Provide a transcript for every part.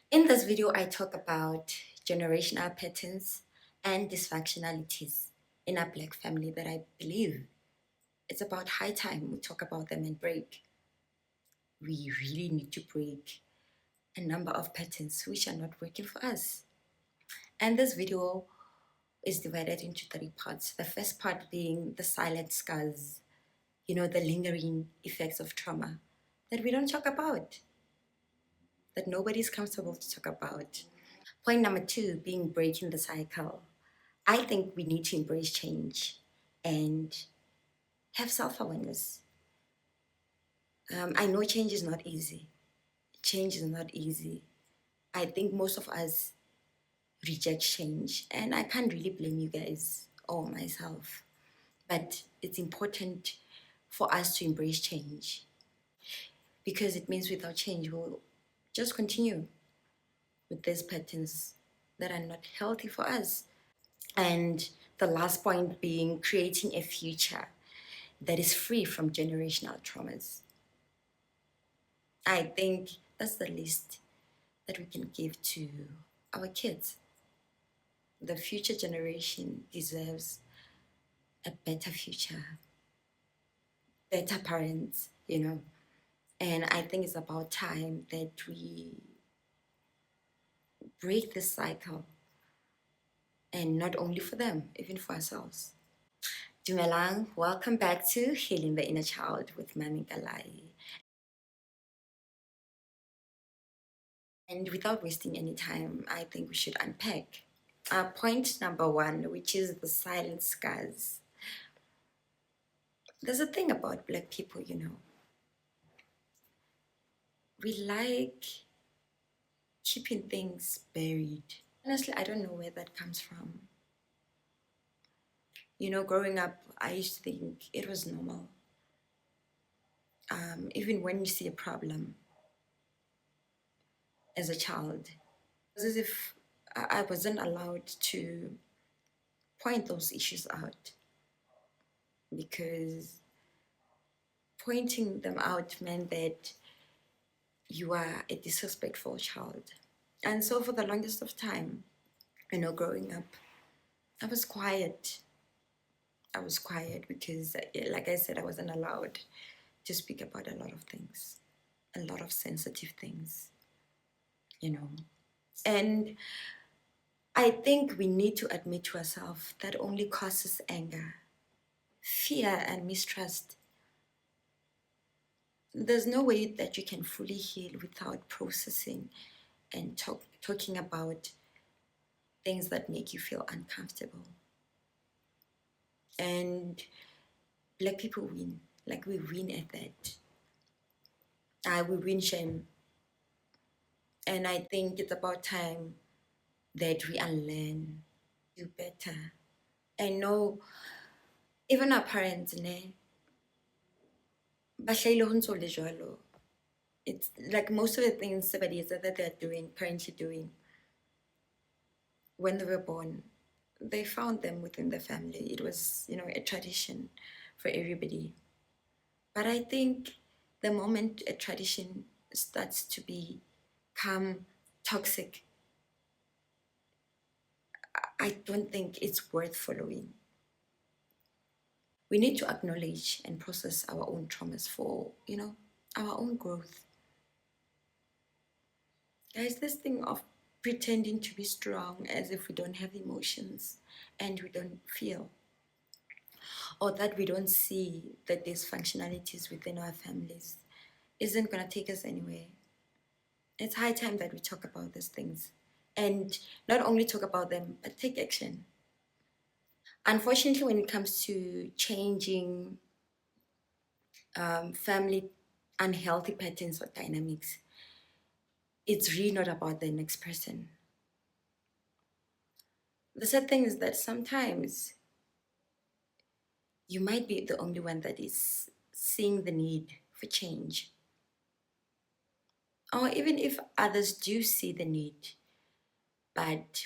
In this video, I talk about generational patterns and dysfunctionalities in our Black family that I believe it's about high time we talk about them and break. We really need to break a number of patterns which are not working for us. And this video is divided into three parts. The first part being the silent scars, the lingering effects of trauma that we don't talk about, that nobody's comfortable to talk about. Point number two being breaking the cycle. I think we need to embrace change and have self awareness. I know change is not easy. Change is not easy. I think most of us reject change, and I can't really blame you guys or myself. But it's important for us to embrace change because it means without change, we'll just continue with these patterns that are not healthy for us. And the last point being creating a future that is free from generational traumas. I think that's the least that we can give to our kids. The future generation deserves a better future, better parents. And I think it's about time that we break this cycle, and not only for them, even for ourselves. Dumelang, welcome back to Healing the Inner Child with Mami Galai. And without wasting any time, I think we should unpack point number one, which is the silent scars. There's a thing about Black people. We like keeping things buried. Honestly, I don't know where that comes from. Growing up, I used to think it was normal. Even when you see a problem as a child, it's as if I wasn't allowed to point those issues out because pointing them out meant that you are a disrespectful child. And so for the longest of time, growing up, I was quiet. I was quiet because, like I said, I wasn't allowed to speak about a lot of things, a lot of sensitive things. And I think we need to admit to ourselves that only causes anger, fear, and mistrust. There's no way that you can fully heal without processing and talking about things that make you feel uncomfortable. And Black people win. Like, we win at that. We win shame. And I think it's about time that we unlearn, do better. I know even our parents, ba hlahile ho ntso le jwalo. It's like most of the things that they're currently doing, when they were born, they found them within the family. It was, a tradition for everybody. But I think the moment a tradition starts to become toxic, I don't think it's worth following. We need to acknowledge and process our own traumas for, our own growth. Guys, this thing of pretending to be strong as if we don't have emotions and we don't feel, or that we don't see the dysfunctionalities within our families, isn't going to take us anywhere. It's high time that we talk about these things, and not only talk about them, but take action. Unfortunately, when it comes to changing family unhealthy patterns or dynamics, it's really not about the next person. The sad thing is that sometimes you might be the only one that is seeing the need for change. Or even if others do see the need, but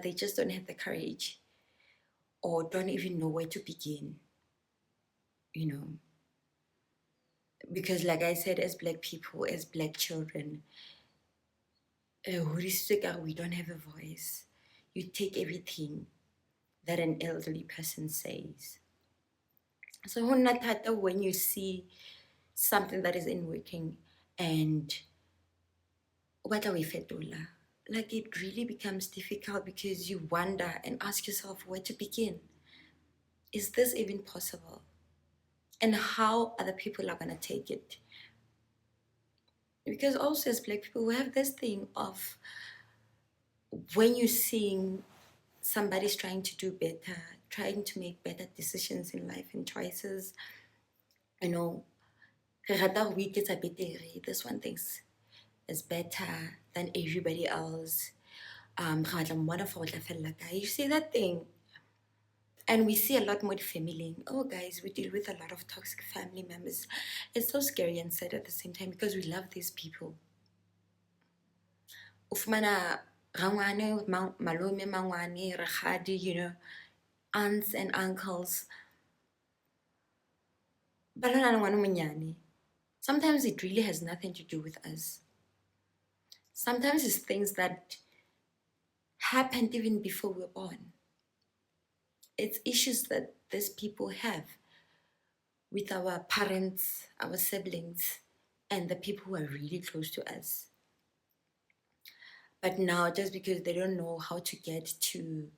they just don't have the courage or don't even know where to begin, Because like I said, as Black people, as Black children, we don't have a voice. You take everything that an elderly person says. So when you see something that isn't working and what are we fetola? Like it really becomes difficult because you wonder and ask yourself where to begin. Is this even possible? And how other people are gonna take it? Because also as Black people, we have this thing of when you're seeing somebody's trying to do better, trying to make better decisions in life and choices, you know, this one thinks is better than everybody else. You see that thing? And we see a lot more family. Oh, guys, we deal with a lot of toxic family members. It's so scary and sad at the same time because we love these people. Ufumana rangwane, malome, mangwane, ragadi, aunts and uncles. Sometimes it really has nothing to do with us. Sometimes it's things that happened even before we were born. It's issues that these people have with our parents, our siblings, and the people who are really close to us. But now, just because they don't know how to get to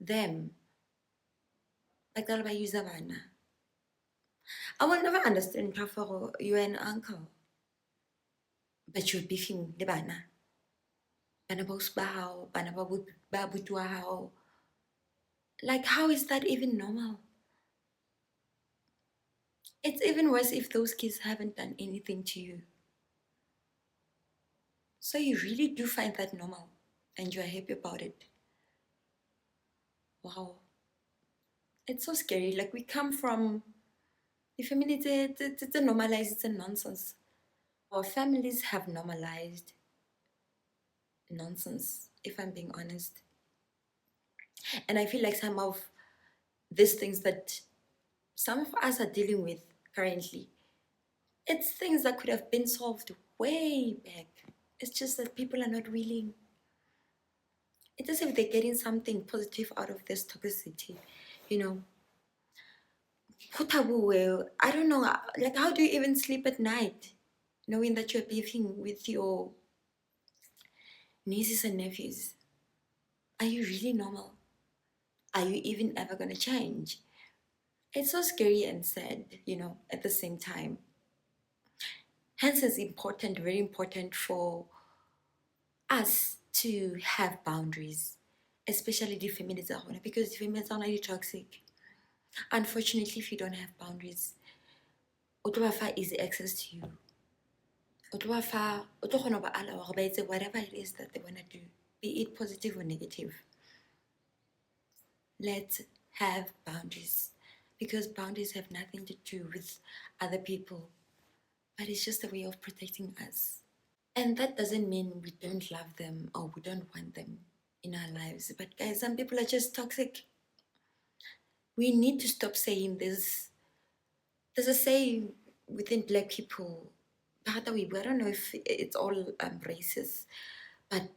them, I will never understand for you and uncle, but you're beefing the bana. Like, how is that even normal? It's even worse if those kids haven't done anything to you. So you really do find that normal and you're happy about it. Wow. It's so scary. Like we come from the family, it's a normalized, it's a nonsense. Our families have normalized nonsense, if I'm being honest. And I feel like some of these things that some of us are dealing with currently, it's things that could have been solved way back. It's just that people are not willing. It's as if they're getting something positive out of this toxicity, you know. I don't know, like how do you even sleep at night knowing that you're beefing with your nieces and nephews? Are you really normal? Are you even ever going to change? It's so scary and sad, at the same time. Hence, it's important, very important for us to have boundaries, especially the females because the females are really toxic. Unfortunately, if you don't have boundaries, Otowafa easy access to you. Otowafa, whatever it is that they want to do, be it positive or negative. Let's have boundaries because boundaries have nothing to do with other people, but it's just a way of protecting us. And that doesn't mean we don't love them or we don't want them in our lives. But guys, some people are just toxic. We need to stop saying this. There's a saying within Black people, I don't know if it's all racist, but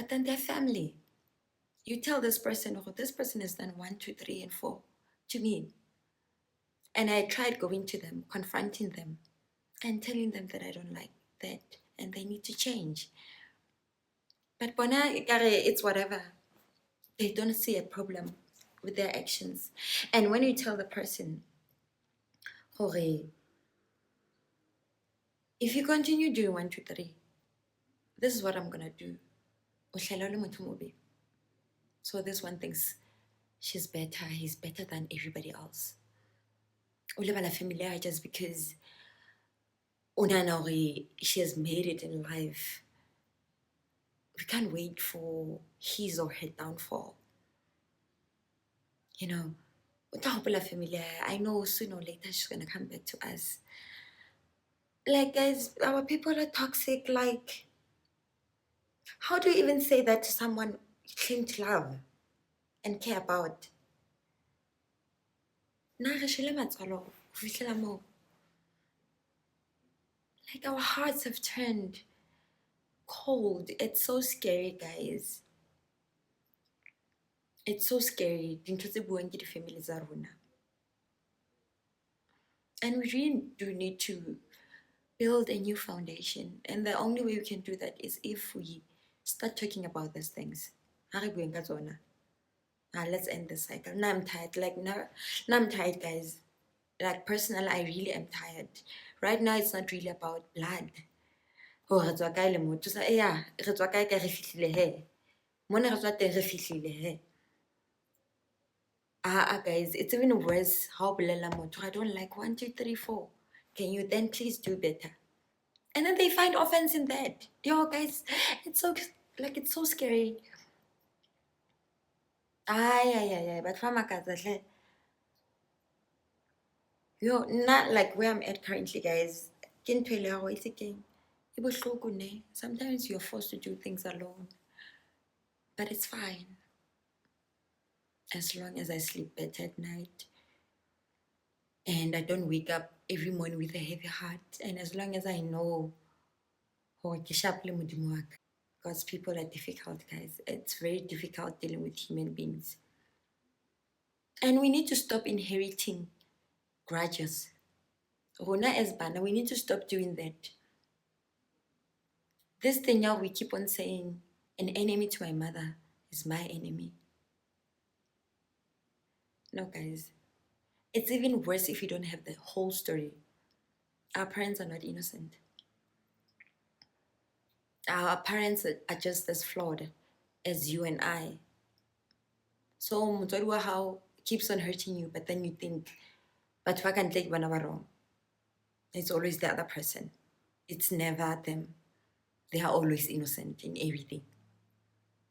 then they're family. You tell this person, oh, this person has done 1, 2, 3, and 4 to me. And I tried going to them, confronting them, and telling them that I don't like that and they need to change. But bona it's whatever. They don't see a problem with their actions. And when you tell the person, if you continue doing 1, 2, 3, this is what I'm gonna do. So this one thinks she's better, he's better than everybody else. Familiar just because she has made it in life. We can't wait for his or her downfall. Familiar. I know sooner or later she's gonna come back to us. Like guys, our people are toxic. Like, how do you even say that to someone you claim to love and care about? Like our hearts have turned cold. It's so scary, guys. It's so scary. Dintho tse buang ke di-family tsa rona. And we really do need to build a new foundation. And the only way we can do that is if we start talking about these things. Ha re bueng ka tsona. Let's end this cycle. Now I'm tired. Now I'm tired, guys. Like personally, I really am tired. Right now, it's not really about blood. Oh, re tswa kae le motho sa yeah, re tswa kae ka re fihlile he. Mona re tswa teng re fihlile he. Guys, it's even worse how bolela motho. I don't like 1, 2, 3, 4. Can you then please do better? And then they find offense in that. Yo, guys, it's so it's so scary. Yeah. But from a yo, not like where I'm at currently, guys. Sometimes you're forced to do things alone. But it's fine. As long as I sleep better at night. And I don't wake up every morning with a heavy heart. And as long as I know because people are difficult, guys. It's very difficult dealing with human beings. And we need to stop inheriting grudges. Rona as bana, we need to stop doing that. This thing now we keep on saying, an enemy to my mother is my enemy. No, guys. It's even worse if you don't have the whole story. Our parents are not innocent. Our parents are just as flawed as you and I. So motswadi wa hao keeps on hurting you, but then you think, but ba kantle ke bana ba wrong. It's always the other person. It's never them. They are always innocent in everything.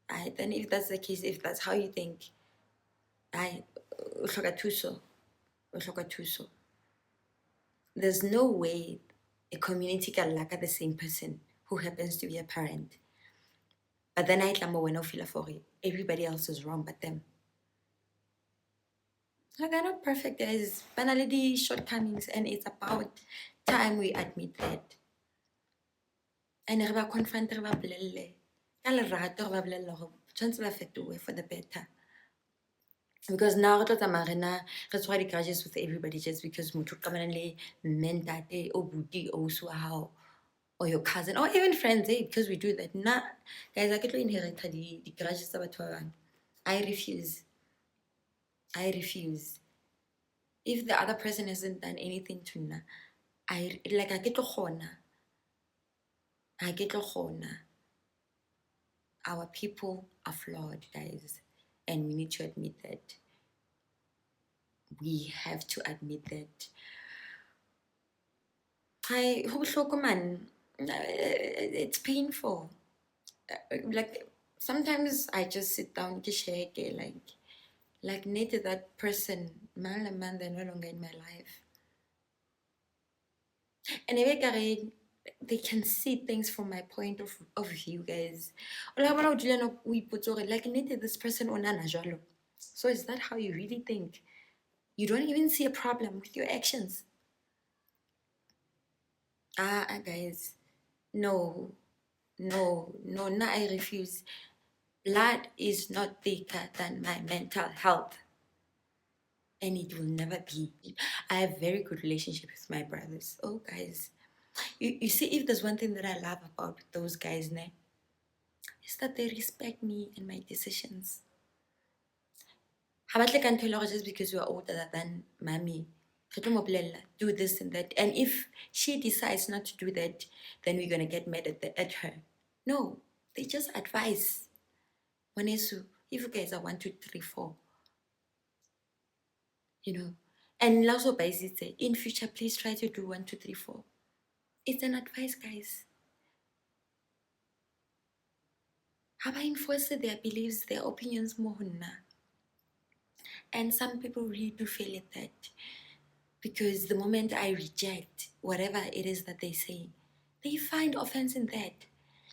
Then if that's the case, if that's how you think, o hloka thuso. There's no way a community can lack the same person who happens to be a parent. But then I when I feel for it. Everybody else is wrong but them. They're not perfect, guys. Banality, shortcomings, and it's about time we admit that. And re ba confront, re ba bolelle. Ka lerato re ba bolelle hore tshwantse ba fetohe for the better. Because now re tlo tsamaya rena re tshwara di-grudges with everybody just because motho o qabana le mme, ntate, o buti, ausi wa hao, or your cousin, or even friends, because we do that. Nah, guys, I ke tlo inherita di-grudges tsa batho ba bang. I refuse. If the other person hasn't done anything to nna, I ke tlo kgona. Our people are flawed, guys, and we need to admit that. We have to admit that. It's painful. Like sometimes I just sit down to shake like need that person, man, they're no longer in my life. And they can see things from my point of view, guys. Like need this person jwalo. So is that how you really think? You don't even see a problem with your actions. Guys, no, I refuse. Blood is not thicker than my mental health. And it will never be. I have a very good relationship with my brothers. Oh, guys. You see, if there's one thing that I love about those guys, is that they respect me and my decisions. Just because you are older than mommy, do this and that. And if she decides not to do that, then we're going to get mad at her. No, they just advise. If you guys are 1, 2, 3, 4, and also by say, in future, please try to do 1, 2, 3, 4. It's an advice, guys. How I enforce their beliefs, their opinions more. And some people really do feel it that. Because the moment I reject whatever it is that they say, they find offense in that.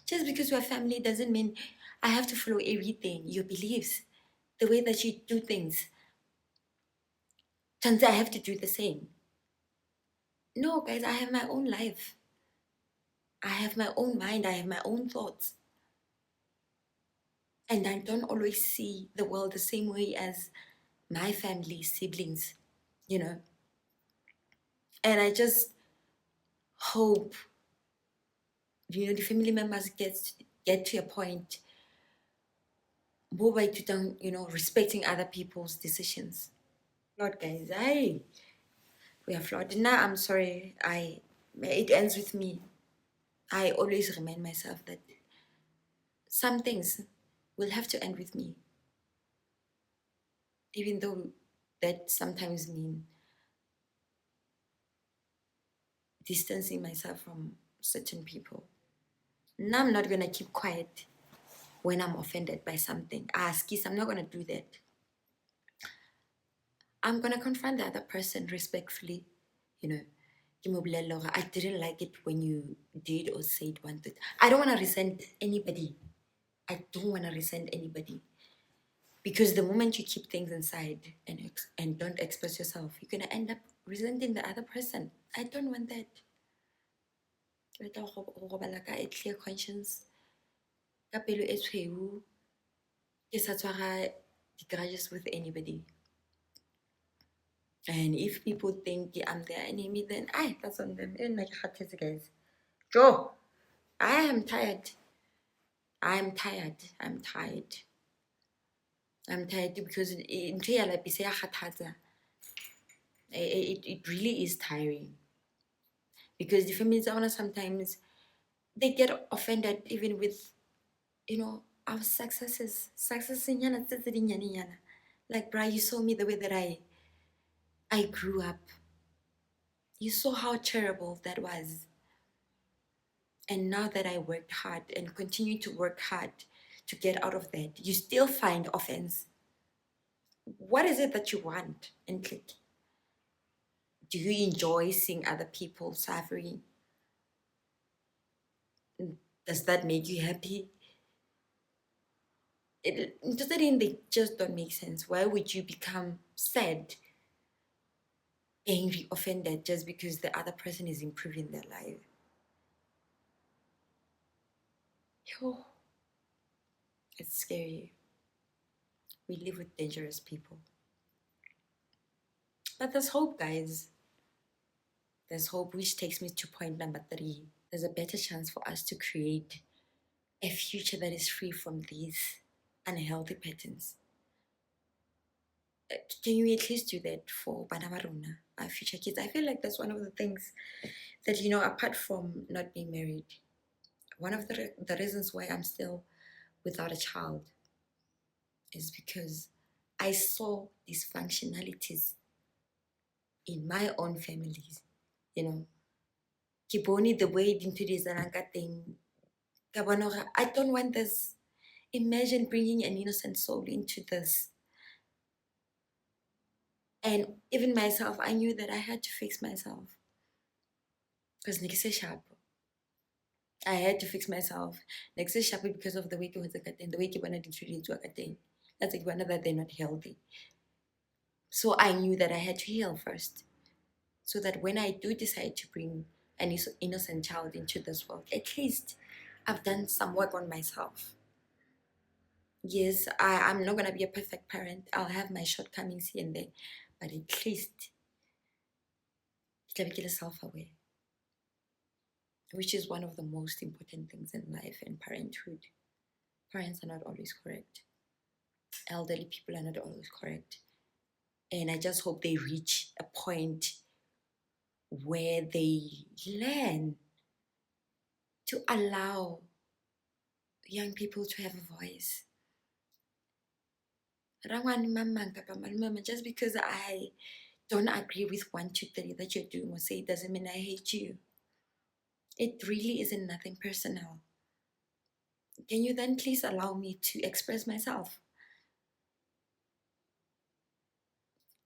Just because you're family doesn't mean I have to follow everything, your beliefs, the way that you do things. Turns out I have to do the same. No, guys, I have my own life. I have my own mind, I have my own thoughts. And I don't always see the world the same way as my family, siblings, you know. And I just hope, the family members get to a point where to down, respecting other people's decisions. Lord, guys, we are flawed. Now, I'm sorry. It ends with me. I always remind myself that some things will have to end with me, even though that sometimes mean distancing myself from certain people. Now I'm not gonna keep quiet when I'm offended by something. Kiss, I'm not gonna do that. I'm gonna confront the other person respectfully, you know. I didn't like it when you did or said one thing. I don't wanna resent anybody. I don't wanna resent anybody. Because the moment you keep things inside and don't express yourself, you're gonna end up resenting the other person. I don't want that. Let a clear conscience. Ka pelo e tshweu, ke sa tshwara di-grudges with anybody. And if people think I'm their enemy, then that's on them. Guys. Joe, I am tired. I'm tired. I'm tired. I'm tired because it really is tiring. Because the families owner sometimes they get offended even with our successes. Like, bruh, you saw me the way that I grew up. You saw how terrible that was. And now that I worked hard and continue to work hard to get out of that, you still find offense. What is it that you want? And click. Do you enjoy seeing other people suffering? Does that make you happy? They just don't make sense. Why would you become sad, angry, offended just because the other person is improving their life? Yo, it's scary. We live with dangerous people. But there's hope, guys. There's hope, which takes me to point number 3. There's a better chance for us to create a future that is free from these unhealthy patterns. Can you at least do that for Bana ba rona, our future kids? I feel like that's one of the things that, apart from not being married, one of the reasons why I'm still without a child is because I saw dysfunctionalities in my own families. Ke bone the way dintho di etsahalang ka teng. Ka bona hore I don't want this. Imagine bringing an innocent soul into this. And even myself, I knew that I had to fix myself. Because next sharp. I had to fix myself. Next sharp because of the way was the way I did to that's like one that they're not healthy. So I knew that I had to heal first. So that when I do decide to bring an innocent child into this world, at least I've done some work on myself. Yes, I'm not going to be a perfect parent. I'll have my shortcomings here and there. But at least I'm self-aware, which is one of the most important things in life and parenthood. Parents are not always correct. Elderly people are not always correct. And I just hope they reach a point where they learn to allow young people to have a voice. Just because I don't agree with 1, 2, 3 that you're doing or say it doesn't mean I hate you. It really isn't nothing personal. Can you then please allow me to express myself?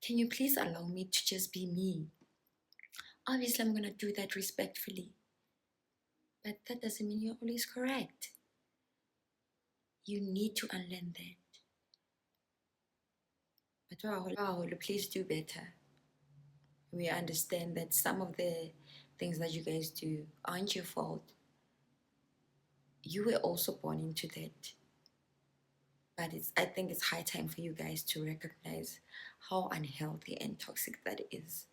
Can you please allow me to just be me? Obviously, I'm going to do that respectfully. But that doesn't mean you're always correct. You need to unlearn that. But please do better. We understand that some of the things that you guys do aren't your fault. you were also born into that. But I think it's high time for you guys to recognize how unhealthy and toxic that is.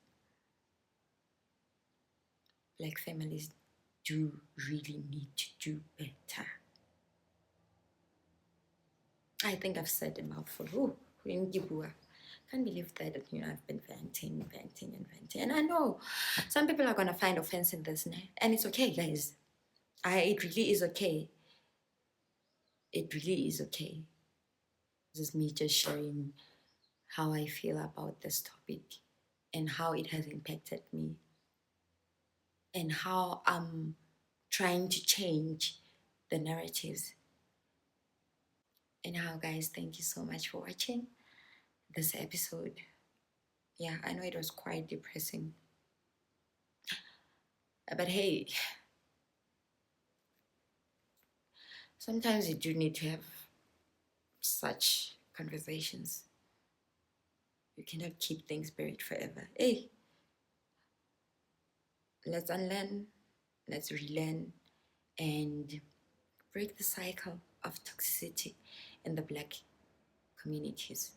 Black families do really need to do better. I think I've said a mouthful. Ooh, can't believe that, I've been venting, venting, and venting. And I know some people are going to find offense in this, and it's okay, guys. It really is okay. It really is okay. This is me just sharing how I feel about this topic and how it has impacted me and how I'm trying to change the narratives. And how, guys, thank you so much for watching this episode. Yeah, I know it was quite depressing. But hey, sometimes you do need to have such conversations. You cannot keep things buried forever. Hey, let's unlearn, let's relearn, and break the cycle of toxicity in the Black communities.